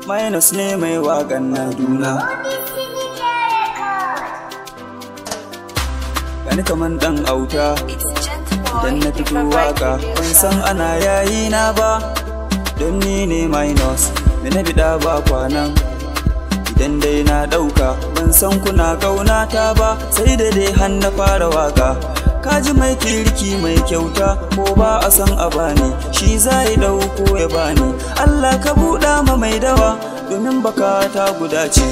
Minus ne mai waƙan Naduna. Gani kaman ɗan auta idan na fito waƙa, ban san ana yayi na ba, don ni ne minus, me na biɗa ba kwanan. Idan dai na ɗauka, ban san kuna ƙaunata ba, sai da dai har na fara waƙa. Kaji mai kirki mai kyauta, ko ba a san a bani, shi zai ɗauko ya bani. Allah ka buɗa ma mai dawa, domin bakata guda ce.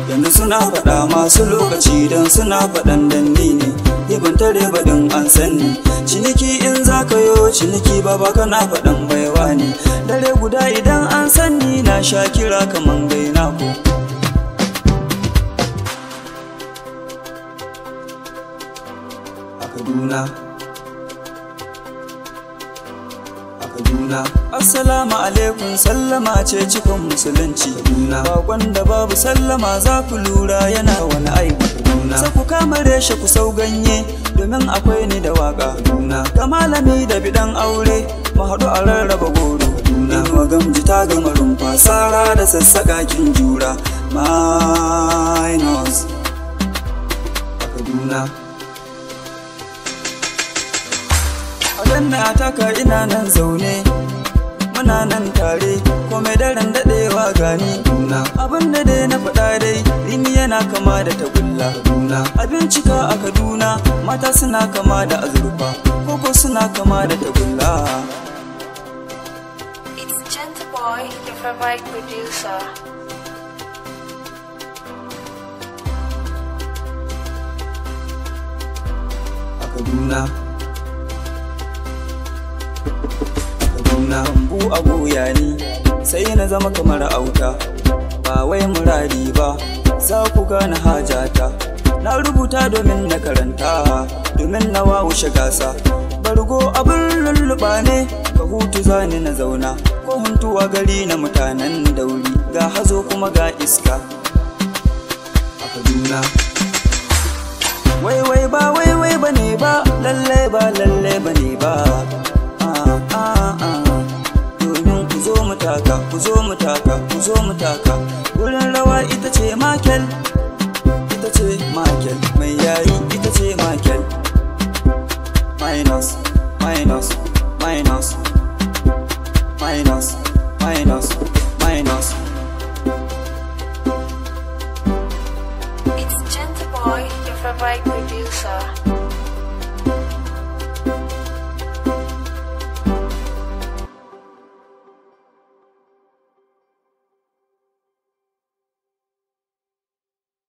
Yanzu suna faɗa masu lokaci don suna faɗan danni ne, ban tare baɗin an sanni. Ciniki in za ka yo ciniki baba kana faɗan baiwa ne. Dare guda idan an sanni na sha kira kaman gaina ko. A Kaduna. Assalamu alaikum, sallama ce cikon musulunci. Bakon da babu sallama za ku lura yana wani aiki. Sai ku kama reshe ku sau ganye, domin akwai ni da waka. Ga malami da bidan aure, mu haɗu a rarraba goro. Inuwa gamji ta gama rumfa, sara da sassaƙa kin jura. Minus a Kaduna. Wadanna taka ina nan zaune, muna nan tare, komai daren daɗewa gani. Abin da dai na faɗa dai, rini yana kama da tagulla. Abincika a Kaduna, mata suna kama da azurfa, koko suna kama da tagulla. It's Gentle Boy, your favorite producer. A Kaduna. Bambu a goya ni, sai na zama kamar auta. Ba wai muradi ba, za ku gane hajata. Na rubuta domin na karanta, domin na wawushe gasa. Bargo abin lulluɓa ne, ka hutu zani na zauna. Ko huntuwa gari na mutanen dauri, ga hazo kuma ga iska. A Kaduna. Wai ba bane ba, lalle ba bane ba.